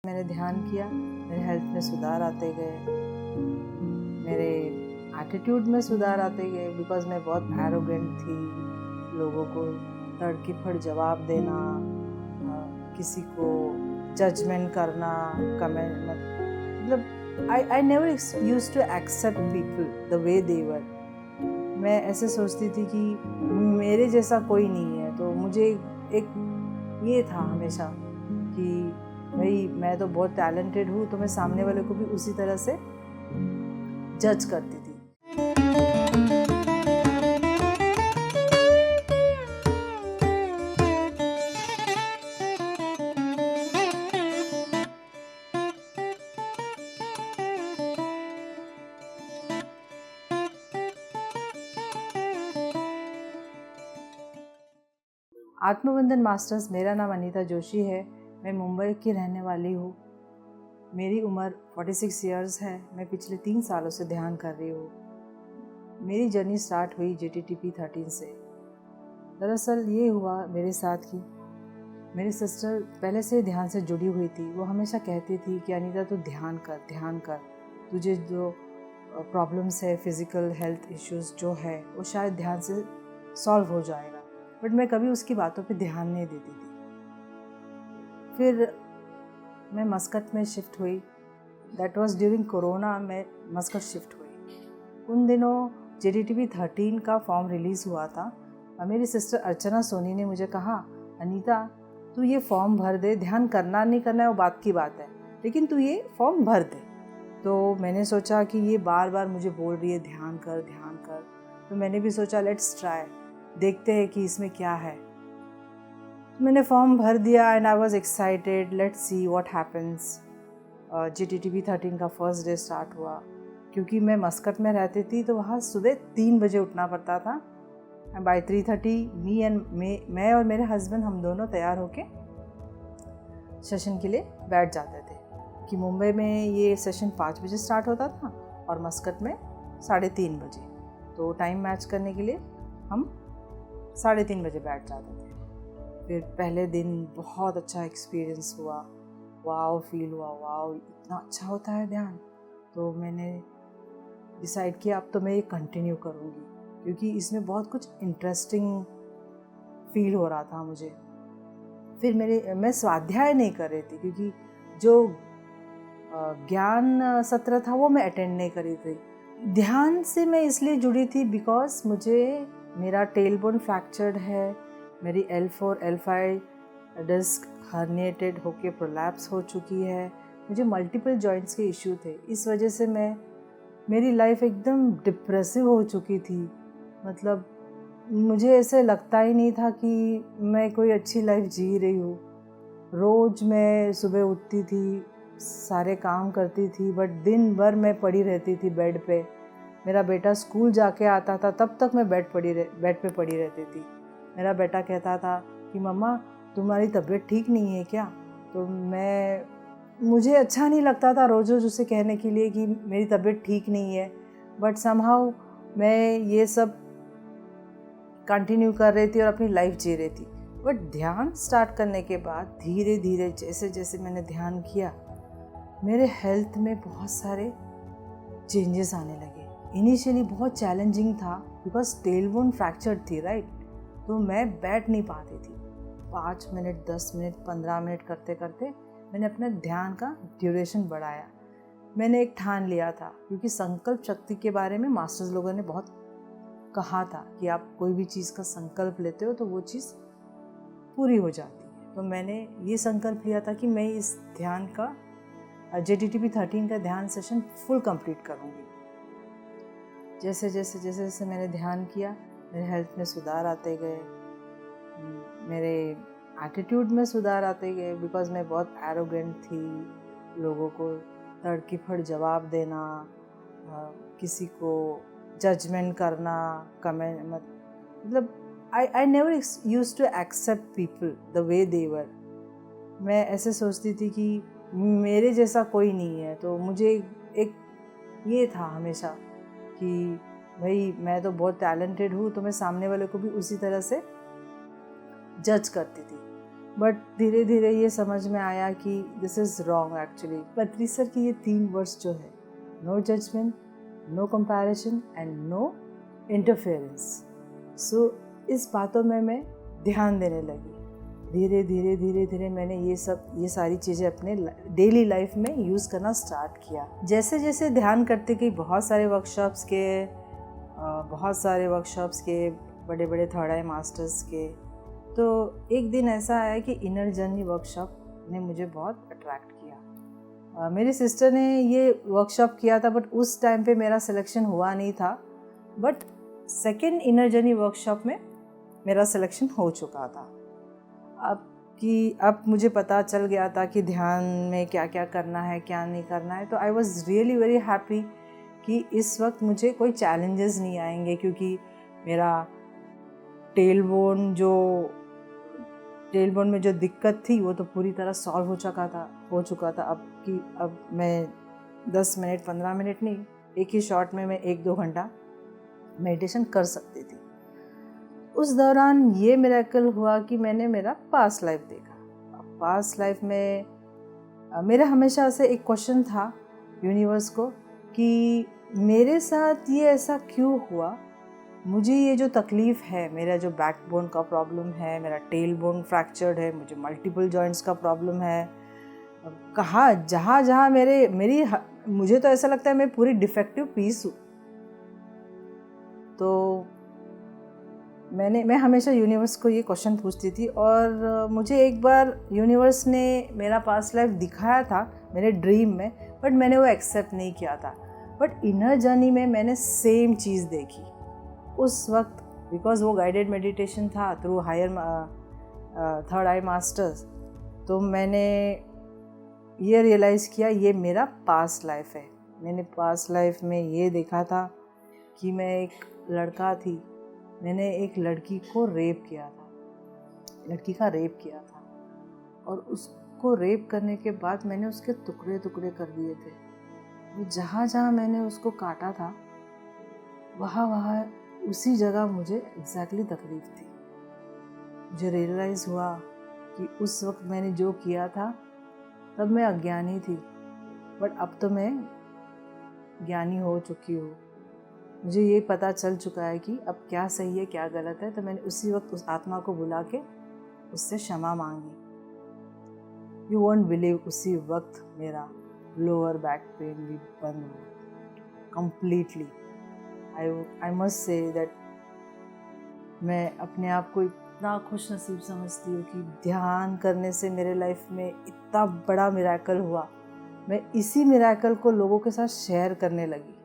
मैंने ध्यान किया, मेरे हेल्थ में सुधार आते गए, मेरे एटीट्यूड में सुधार आते गए, बिकॉज मैं बहुत एरोगेंट थी। लोगों को तड़के-फड़ जवाब देना, किसी को जजमेंट करना, कमेंट मतलब I never used to accept people the way they were. मैं ऐसे सोचती थी कि मेरे जैसा कोई नहीं है, तो मुझे एक ये था हमेशा कि भाई मैं तो बहुत टैलेंटेड हूँ, तो मैं सामने वाले को भी उसी तरह से जज करती थी। आत्मबंधन मास्टर्स, मेरा नाम अनीता जोशी है। मैं मुंबई की रहने वाली हूँ। मेरी उम्र 46 इयर्स है। मैं पिछले 3 सालों से ध्यान कर रही हूँ। मेरी जर्नी स्टार्ट हुई JTTP 13 से। दरअसल ये हुआ मेरे साथ कि मेरी सिस्टर पहले से ध्यान से जुड़ी हुई थी। वो हमेशा कहती थी कि अनीता तू ध्यान कर, तुझे जो प्रॉब्लम्स है, फिज़िकल हेल्थ इश्यूज़ जो है, वो शायद ध्यान से सॉल्व हो जाएगा। बट मैं कभी उसकी बातों पे ध्यान नहीं देती थी। फिर मैं मस्कट में शिफ्ट हुई। That was during corona. मैं मस्कट शिफ्ट हुई। उन दिनों JTTP 13 का फॉर्म रिलीज़ हुआ था और मेरी सिस्टर अर्चना सोनी ने मुझे कहा, अनीता तू ये फॉर्म भर दे, ध्यान करना नहीं करना है वो बात की बात है, लेकिन तू ये फॉर्म भर दे। तो मैंने सोचा कि ये बार बार मुझे बोल रही है ध्यान कर, तो मैंने भी सोचा लेट्स ट्राई, देखते हैं कि इसमें क्या है। मैंने फॉर्म भर दिया and I was excited, let's see what happens. JTTP 13 का फर्स्ट डे स्टार्ट हुआ। क्योंकि मैं मस्कट में रहती थी तो वहाँ सुबह 3 बजे उठना पड़ता था। एंड बाय 3:30 मैं और मेरे हस्बैंड हम दोनों तैयार होके सेशन के लिए बैठ जाते थे। कि मुंबई में ये सेशन 5 बजे स्टार्ट होता था और मस्कट में 3:30 बजे। तो टाइम मैच करने के लिए हम 3:30 बजे बैठ जाते थे। फिर पहले दिन बहुत अच्छा एक्सपीरियंस हुआ। वाव फील हुआ, वाव इतना अच्छा होता है ध्यान। तो मैंने डिसाइड किया अब तो मैं ये कंटिन्यू करूँगी, क्योंकि इसमें बहुत कुछ इंटरेस्टिंग फील हो रहा था मुझे। फिर मैं स्वाध्याय नहीं कर रही थी, क्योंकि जो ज्ञान सत्र था वो मैं अटेंड नहीं करी थी। ध्यान से मैं इसलिए जुड़ी थी बिकॉज मेरा टेलबोन फ्रैक्चर्ड है, मेरी L4 L5 डिस्क हर्निएटेड होके प्रोलैप्स हो चुकी है, मुझे मल्टीपल जॉइंट्स के इश्यू थे। इस वजह से मेरी लाइफ एकदम डिप्रेसिव हो चुकी थी। मतलब मुझे ऐसे लगता ही नहीं था कि मैं कोई अच्छी लाइफ जी रही हूँ। रोज़ मैं सुबह उठती थी, सारे काम करती थी, बट दिन भर मैं पड़ी रहती थी बेड पे। मेरा बेटा स्कूल जाके आता था तब तक मैं बेड पे पड़ी रहती थी। मेरा बेटा कहता था कि मम्मा तुम्हारी तबीयत ठीक नहीं है क्या? तो मुझे अच्छा नहीं लगता था रोज़ रोज़ उसे कहने के लिए कि मेरी तबीयत ठीक नहीं है, बट समहाउ मैं ये सब कंटिन्यू कर रही थी और अपनी लाइफ जी रही थी। बट ध्यान स्टार्ट करने के बाद धीरे धीरे जैसे जैसे मैंने ध्यान किया, मेरे हेल्थ में बहुत सारे चेंजेस आने लगे। इनिशियली बहुत चैलेंजिंग था बिकॉज टेलबोन फ्रैक्चर थी, राइट? तो मैं बैठ नहीं पाती थी। 5 मिनट 10 मिनट 15 मिनट करते करते मैंने अपने ध्यान का ड्यूरेशन बढ़ाया। मैंने एक ठान लिया था, क्योंकि संकल्प शक्ति के बारे में मास्टर्स लोगों ने बहुत कहा था कि आप कोई भी चीज़ का संकल्प लेते हो तो वो चीज़ पूरी हो जाती है। तो मैंने ये संकल्प लिया था कि मैं इस ध्यान का JTTP 13 का ध्यान सेशन फुल कंप्लीट करूँगी। जैसे जैसे मैंने ध्यान किया, मेरे हेल्थ में सुधार आते गए, मेरे एटीट्यूड में सुधार आते गए, बिकॉज मैं बहुत एरोगेंट थी। लोगों को तड़के-फड़ जवाब देना, किसी को जजमेंट करना, कमेंट मतलब I never used to accept people the way they were. मैं ऐसे सोचती थी कि मेरे जैसा कोई नहीं है, तो मुझे एक ये था हमेशा कि भाई मैं तो बहुत टैलेंटेड हूँ, तो मैं सामने वाले को भी उसी तरह से जज करती थी। बट धीरे धीरे ये समझ में आया कि this is wrong actually. Patri sir की ये 3 वर्ड्स जो है, no judgement, no comparison and no interference. So इस बातों में मैं ध्यान देने लगी। धीरे धीरे धीरे धीरे मैंने ये सारी चीज़ें अपने डेली लाइफ में यूज़ करना स्टार्ट किया। जैसे जैसे ध्यान करते गई, बहुत सारे वर्कशॉप्स के बड़े बड़े थर्ड आई मास्टर्स के, तो एक दिन ऐसा आया कि इनर जर्नी वर्कशॉप ने मुझे बहुत अट्रैक्ट किया। मेरी सिस्टर ने ये वर्कशॉप किया था, बट उस टाइम पे मेरा सिलेक्शन हुआ नहीं था। But second inner journey workshop में मेरा सिलेक्शन हो चुका था। अब मुझे पता चल गया था कि ध्यान में क्या क्या करना है, क्या नहीं करना है। तो I was really very happy कि इस वक्त मुझे कोई चैलेंजेस नहीं आएंगे, क्योंकि मेरा टेल बोन में जो दिक्कत थी वो तो पूरी तरह सॉल्व हो चुका था। अब मैं 10 मिनट 15 मिनट नहीं, एक ही शॉट में मैं 1-2 घंटा मेडिटेशन कर सकती थी। उस दौरान ये मिरेकल हुआ कि मैंने मेरा पास्ट लाइफ देखा। अब पास्ट लाइफ में मेरा हमेशा से एक क्वेश्चन था यूनिवर्स को कि मेरे साथ ये ऐसा क्यों हुआ, मुझे ये जो तकलीफ़ है, मेरा जो बैकबोन का प्रॉब्लम है, मेरा टेल बोन फ्रैक्चर्ड है, मुझे मल्टीपल जॉइंट्स का प्रॉब्लम है, जहाँ मुझे तो ऐसा लगता है मैं पूरी डिफेक्टिव पीस हूँ। तो मैं हमेशा यूनिवर्स को ये क्वेश्चन पूछती थी, और मुझे एक बार यूनिवर्स ने मेरा पास्ट लाइफ दिखाया था मेरे ड्रीम में, बट मैंने वो एक्सेप्ट नहीं किया था। बट इनर जर्नी में मैंने सेम चीज़ देखी उस वक्त, बिकॉज वो गाइडेड मेडिटेशन था थ्रू हायर थर्ड आई मास्टर्स। तो मैंने ये रियलाइज़ किया ये मेरा पास्ट लाइफ है। मैंने पास्ट लाइफ में ये देखा था कि मैं एक लड़का थी, मैंने एक लड़की का रेप किया था, और उसको रेप करने के बाद मैंने उसके टुकड़े टुकड़े कर दिए थे। वो जहाँ मैंने उसको काटा था, वहाँ उसी जगह मुझे एग्जैक्टली तकलीफ थी। मुझे रियलाइज़ हुआ कि उस वक्त मैंने जो किया था, तब मैं अज्ञानी थी, बट अब तो मैं ज्ञानी हो चुकी हूँ। मुझे ये पता चल चुका है कि अब क्या सही है क्या गलत है। तो मैंने उसी वक्त उस आत्मा को बुला के उससे क्षमा मांगी। यू वोंट बिलीव, उसी वक्त मेरा लोअर बैक पेन भी बंद हुआ completely. I must say that मैं अपने आप को इतना खुश नसीब समझती हूँ कि ध्यान करने से मेरे लाइफ में इतना बड़ा मिरेकल हुआ। मैं इसी मिरेकल को लोगों के साथ शेयर करने लगी,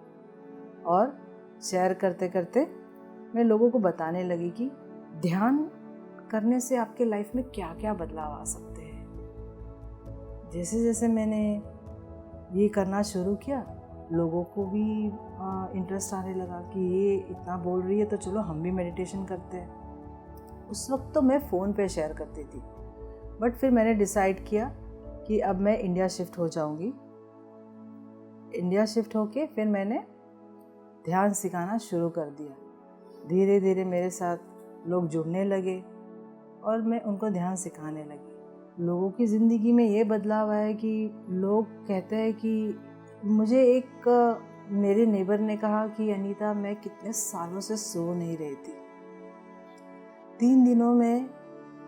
और शेयर करते करते मैं लोगों को बताने लगी कि ध्यान करने से आपके लाइफ में क्या क्या बदलाव आ सकते हैं। जैसे जैसे मैंने ये करना शुरू किया, लोगों को भी इंटरेस्ट आने लगा कि ये इतना बोल रही है तो चलो हम भी मेडिटेशन करते हैं। उस वक्त तो मैं फ़ोन पे शेयर करती थी, बट फिर मैंने डिसाइड किया कि अब मैं इंडिया शिफ्ट हो जाऊंगी। इंडिया शिफ्ट होके फिर मैंने ध्यान सिखाना शुरू कर दिया। धीरे धीरे मेरे साथ लोग जुड़ने लगे और मैं उनको ध्यान सिखाने लगी। लोगों की ज़िंदगी में ये बदलाव आया कि लोग कहते हैं कि मेरे नेबर ने कहा कि अनीता, मैं कितने सालों से सो नहीं रही थी।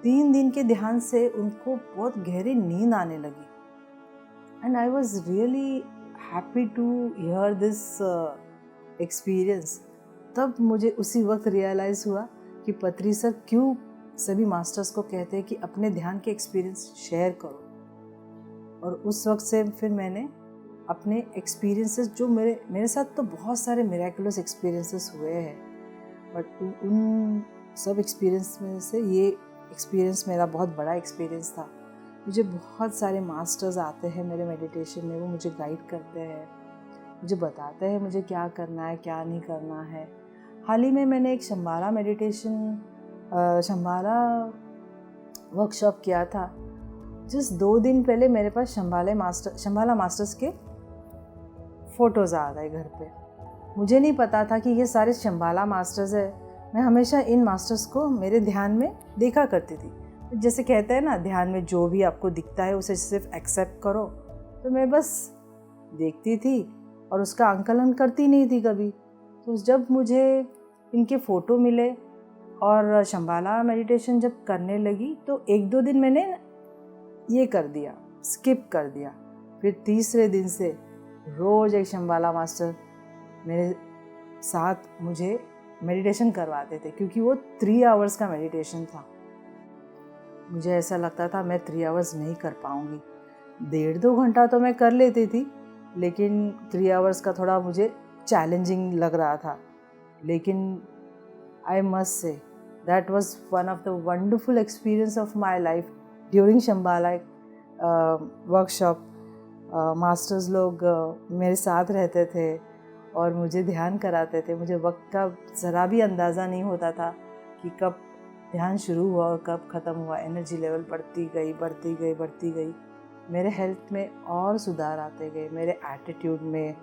3 दिन के ध्यान से उनको बहुत गहरी नींद आने लगी। And I was really happy to hear this experience. तब मुझे उसी वक्त रियलाइज़ हुआ कि पत्री सर क्यों सभी मास्टर्स को कहते हैं कि अपने ध्यान के एक्सपीरियंस शेयर करो। और उस वक्त से फिर मैंने अपने एक्सपीरियंसेस, जो मेरे साथ तो बहुत सारे मिरेकुलस एक्सपीरियंसेस हुए हैं, बट उन सब एक्सपीरियंस में से ये एक्सपीरियंस मेरा बहुत बड़ा एक्सपीरियंस था। मुझे बहुत सारे मास्टर्स आते हैं मेरे मेडिटेशन में, वो मुझे गाइड करते हैं, मुझे बताते हैं मुझे क्या करना है क्या नहीं करना है। हाल ही में मैंने एक शंबाला वर्कशॉप किया था। जिस 2 दिन पहले मेरे पास शंबाला मास्टर्स के फ़ोटोज़ आ गए घर पे। मुझे नहीं पता था कि ये सारे शंबाला मास्टर्स है। मैं हमेशा इन मास्टर्स को मेरे ध्यान में देखा करती थी, जैसे कहते हैं ना, ध्यान में जो भी आपको दिखता है उसे सिर्फ एक्सेप्ट करो। तो मैं बस देखती थी और उसका आंकलन करती नहीं थी कभी। तो जब मुझे इनके फ़ोटो मिले और शंबाला मेडिटेशन जब करने लगी, तो 1-2 दिन मैंने ये कर दिया, स्किप कर दिया। फिर तीसरे दिन से रोज़ एक शंबाला मास्टर मेरे साथ मुझे मेडिटेशन करवाते थे, क्योंकि वो 3 आवर्स का मेडिटेशन था। मुझे ऐसा लगता था मैं 3 आवर्स नहीं कर पाऊँगी। 1.5-2 घंटा तो मैं कर लेती थी, लेकिन 3 आवर्स का थोड़ा मुझे चैलेंजिंग लग रहा था। लेकिन I must say that was one of the wonderful experience of my life during Shambhala workshop. Masters लोग मेरे साथ रहते थे और मुझे ध्यान कराते थे। मुझे वक्त का ज़रा भी अंदाज़ा नहीं होता था कि कब ध्यान शुरू हुआ और कब ख़त्म हुआ। एनर्जी लेवल बढ़ती गई। मेरे हेल्थ में और सुधार आते गए। मेरे एटीट्यूड में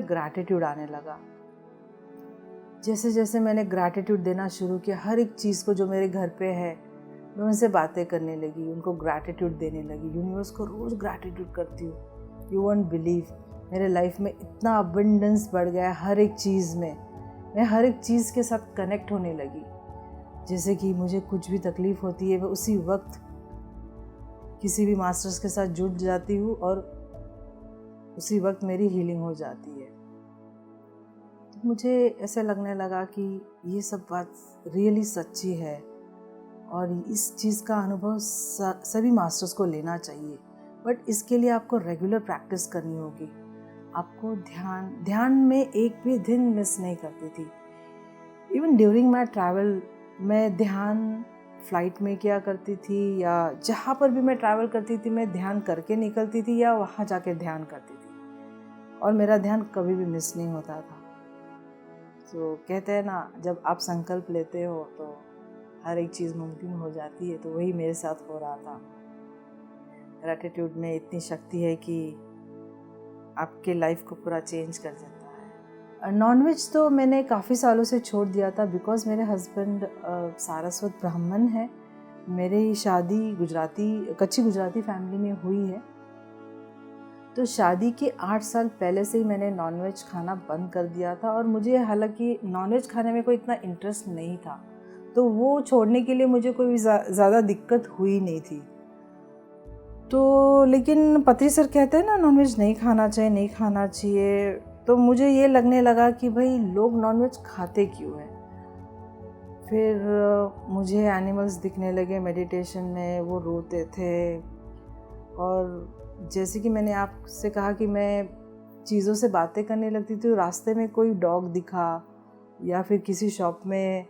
ग्रैटिट्यूड आने लगा। जैसे जैसे मैंने ग्रैटिट्यूड देना शुरू किया, हर एक चीज़ को जो मेरे घर पे है, मैं उनसे बातें करने लगी, उनको ग्रैटिट्यूड देने लगी। यूनिवर्स को रोज़ ग्रैटिट्यूड करती हूँ। यू वोंट बिलीव, मेरे लाइफ में इतना अबंडेंस बढ़ गया है हर एक चीज़ में। मैं हर एक चीज़ के साथ कनेक्ट होने लगी। जैसे कि मुझे कुछ भी तकलीफ़ होती है, मैं उसी वक्त किसी भी मास्टर्स के साथ जुड़ जाती हूँ और उसी वक्त मेरी हीलिंग हो जाती है। तो मुझे ऐसे लगने लगा कि ये सब बात रियली सच्ची है और इस चीज़ का अनुभव सभी मास्टर्स को लेना चाहिए। बट इसके लिए आपको रेगुलर प्रैक्टिस करनी होगी। आपको ध्यान में एक भी दिन मिस नहीं करती थी। इवन ड्यूरिंग माई ट्रैवल मैं ध्यान फ़्लाइट में किया करती थी, या जहाँ पर भी मैं ट्रैवल करती थी मैं ध्यान करके निकलती थी या वहाँ जाके ध्यान करती थी, और मेरा ध्यान कभी भी मिस नहीं होता था। तो कहते हैं ना, जब आप संकल्प लेते हो तो हर एक चीज़ मुमकिन हो जाती है। तो वही मेरे साथ हो रहा था। ग्रैटिट्यूड में इतनी शक्ति है कि आपके लाइफ को पूरा चेंज कर देता है। नॉनवेज तो मैंने काफ़ी सालों से छोड़ दिया था, बिकॉज़ मेरे हस्बैंड सारस्वत ब्राह्मण है। मेरी शादी कच्ची गुजराती फैमिली में हुई है। तो शादी के 8 साल पहले से ही मैंने नॉनवेज खाना बंद कर दिया था, और मुझे हालांकि नॉनवेज खाने में कोई इतना इंटरेस्ट नहीं था, तो वो छोड़ने के लिए मुझे कोई ज़्यादा दिक्कत हुई नहीं थी। तो लेकिन पति सर कहते हैं ना, नॉनवेज नहीं खाना चाहिए। तो मुझे ये लगने लगा कि भाई लोग नॉनवेज खाते क्यों हैं। फिर मुझे एनिमल्स दिखने लगे मेडिटेशन में, वो रोते थे। और जैसे कि मैंने आपसे कहा कि मैं चीज़ों से बातें करने लगती थी, तो रास्ते में कोई डॉग दिखा या फिर किसी शॉप में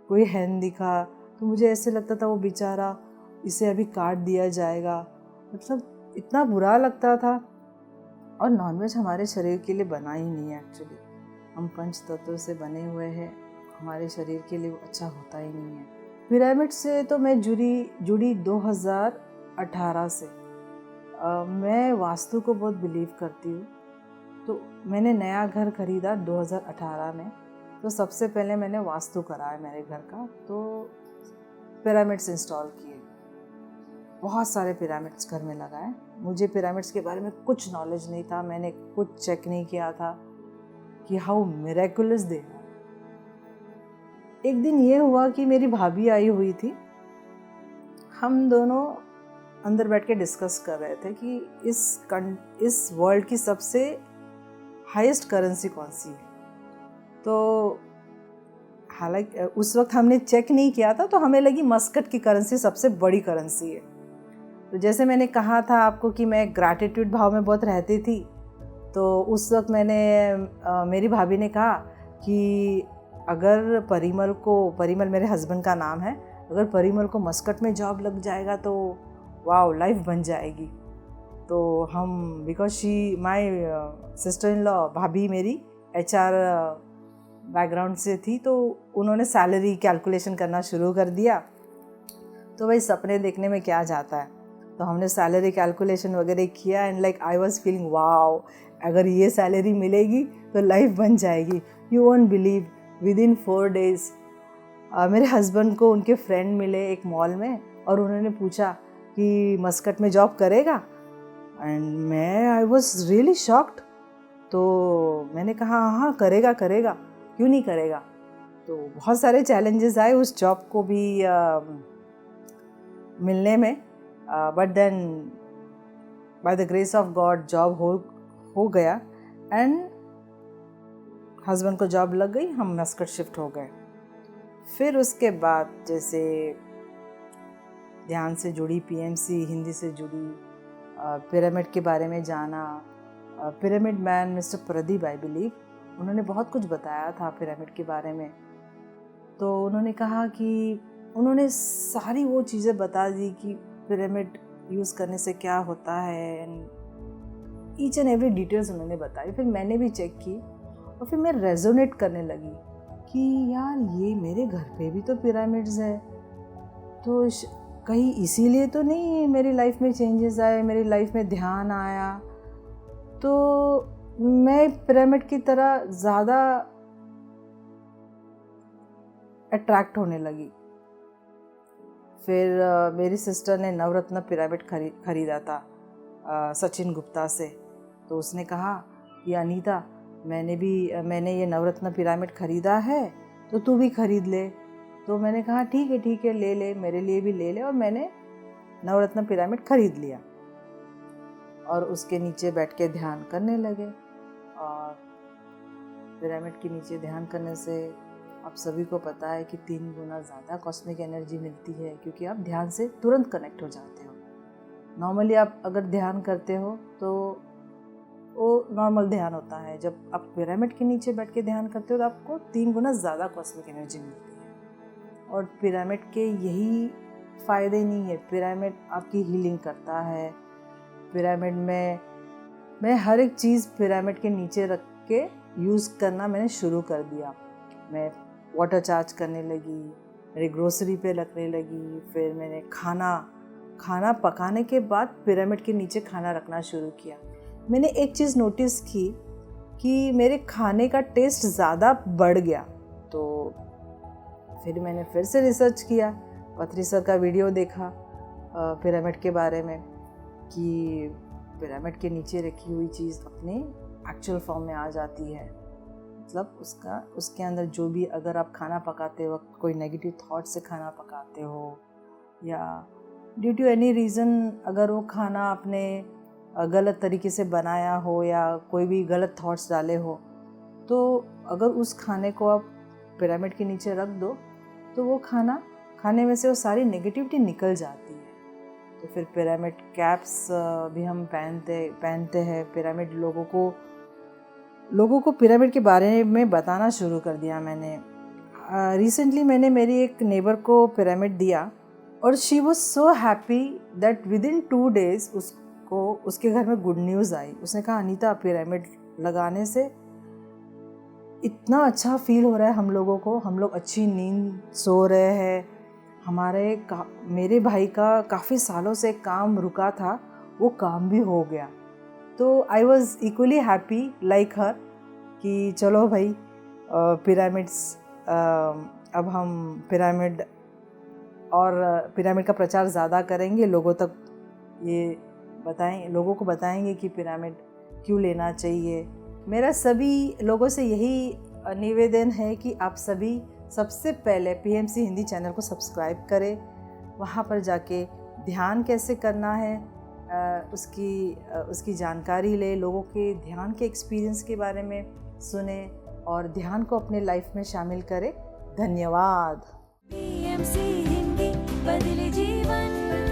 कोई हैन दिखा, तो मुझे ऐसे लगता था वो बेचारा, इसे अभी काट दिया जाएगा। मतलब इतना बुरा लगता था। और नॉनवेज हमारे शरीर के लिए बना ही नहीं है एक्चुअली। हम पंच तत्वों से बने हुए हैं, हमारे शरीर के लिए वो अच्छा होता ही नहीं है। पिरामिड से तो मैं जुड़ी 2018 से। मैं वास्तु को बहुत बिलीव करती हूँ। तो मैंने नया घर खरीदा 2018 में। तो सबसे पहले मैंने वास्तु कराया मेरे घर का, तो पिरामिड्स इंस्टॉल किए। बहुत सारे पिरामिड्स घर में लगाए। मुझे पिरामिड्स के बारे में कुछ नॉलेज नहीं था, मैंने कुछ चेक नहीं किया था कि हाउ मिरेकुलस दे आर। एक दिन ये हुआ कि मेरी भाभी आई हुई थी। हम दोनों अंदर बैठ के डिस्कस कर रहे थे कि इस वर्ल्ड की सबसे हाईएस्ट करेंसी कौन सी है। तो हालांकि उस वक्त हमने चेक नहीं किया था, तो हमें लगी मस्कट की करेंसी सबसे बड़ी करेंसी है। तो जैसे मैंने कहा था आपको कि मैं ग्रैटिट्यूड भाव में बहुत रहती थी, तो उस वक्त मेरी भाभी ने कहा कि अगर परिमल मेरे हस्बैंड का नाम है, अगर परिमल को मस्कट में जॉब लग जाएगा तो वाओ, लाइफ बन जाएगी। तो हम because my sister in law, भाभी मेरी HR बैकग्राउंड से थी, तो उन्होंने सैलरी कैलकुलेशन करना शुरू कर दिया। तो भाई सपने देखने में क्या जाता है। तो हमने सैलरी कैलकुलेशन वगैरह किया, and like I was feeling wow, अगर ये सैलरी मिलेगी तो लाइफ बन जाएगी। You won't believe, with in 4 days मेरे हस्बैंड को उनके फ्रेंड मिले एक मॉल में, और उन्होंने पूछा कि मस्कट में जॉब करेगा, and I was really shocked. तो मैंने कहा हाँ करेगा, क्यों नहीं करेगा। तो बहुत सारे चैलेंजेस आए उस जॉब को भी मिलने में, but then by the grace of God job हो गया एंड हस्बैंड को जॉब लग गई, हम मस्कट शिफ्ट हो गए। फिर उसके बाद जैसे ध्यान से जुड़ी, पीएमसी हिंदी से जुड़ी, पिरामिड के बारे में जाना। Pyramid man mister Pradeep I believe, उन्होंने बहुत कुछ बताया था पिरामिड के बारे में। तो उन्होंने कहा कि उन्होंने सारी वो चीज़ें बता दी कि पिरामिड यूज़ करने से क्या होता है, and each and every details उन्होंने बताई। फिर मैंने भी चेक की और फिर मैं रेजोनेट करने लगी कि यार ये मेरे घर पे भी तो पिरामिड्स है, तो कहीं इसीलिए तो नहीं मेरी लाइफ में चेंजेस आए, मेरी लाइफ में ध्यान आया। तो मैं पिरामिड की तरह ज़्यादा अट्रैक्ट होने लगी। फिर मेरी सिस्टर ने नवरत्न पिरामिड खरीदा था सचिन गुप्ता से। तो उसने कहा कि अनीता मैंने ये नवरत्न पिरामिड ख़रीदा है, तो तू भी ख़रीद ले। तो मैंने कहा ठीक है ले ले, मेरे लिए भी ले ले। और मैंने नवरत्न पिरामिड ख़रीद लिया और उसके नीचे बैठ के ध्यान करने लगे। और पिरामिड के नीचे ध्यान करने से आप सभी को पता है कि 3 गुना ज़्यादा कॉस्मिक एनर्जी मिलती है, क्योंकि आप ध्यान से तुरंत कनेक्ट हो जाते हो। नॉर्मली आप अगर ध्यान करते हो तो वो नॉर्मल ध्यान होता है, जब आप पिरामिड के नीचे बैठ के ध्यान करते हो तो आपको 3 गुना ज़्यादा कॉस्मिक एनर्जी मिलती है। और पिरामिड के यही फ़ायदे नहीं है, पिरामिड आपकी हीलिंग करता है। पिरामिड में मैं हर एक चीज़ पिरामिड के नीचे रख के यूज़ करना मैंने शुरू कर दिया। मैं वाटर चार्ज करने लगी, मेरी ग्रोसरी पे रखने लगी। फिर मैंने खाना पकाने के बाद पिरामिड के नीचे खाना रखना शुरू किया। मैंने एक चीज़ नोटिस की कि मेरे खाने का टेस्ट ज़्यादा बढ़ गया। तो फिर मैंने फिर से रिसर्च किया, पथरी सर का वीडियो देखा पिरामिड के बारे में कि पिरामिड के नीचे रखी हुई चीज़ अपने एक्चुअल फॉर्म में आ जाती है। मतलब उसके अंदर जो भी, अगर आप खाना पकाते वक्त कोई नेगेटिव थॉट से खाना पकाते हो या ड्यू टू एनी रीज़न अगर वो खाना आपने गलत तरीके से बनाया हो या कोई भी गलत थॉट्स डाले हो, तो अगर उस खाने को आप पिरामिड के नीचे रख दो तो वो खाने में से वो सारी नेगेटिविटी निकल जाती है। तो फिर पिरामिड कैप्स भी हम पहनते हैं। पिरामिड लोगों को पिरामिड के बारे में बताना शुरू कर दिया मैंने। रिसेंटली मैंने मेरी एक नेबर को पिरामिड दिया और she was so happy that within 2 days उसके घर में गुड न्यूज़ आई। उसने कहा अनीता पिरामिड लगाने से इतना अच्छा फील हो रहा है हम लोगों को, हम लोग अच्छी नींद सो रहे हैं। मेरे भाई का काफ़ी सालों से काम रुका था, वो काम भी हो गया। तो I was equally happy like her कि चलो भाई पिरामिड्स, अब हम पिरामिड का प्रचार ज़्यादा करेंगे, लोगों को बताएंगे कि पिरामिड क्यों लेना चाहिए। मेरा सभी लोगों से यही निवेदन है कि आप सभी सबसे पहले पीएमसी हिंदी चैनल को सब्सक्राइब करें। वहाँ पर जाके ध्यान कैसे करना है उसकी जानकारी ले, लोगों के ध्यान के एक्सपीरियंस के बारे में सुने और ध्यान को अपने लाइफ में शामिल करें। धन्यवाद। पीएमसी हिंदी बदले जीवन।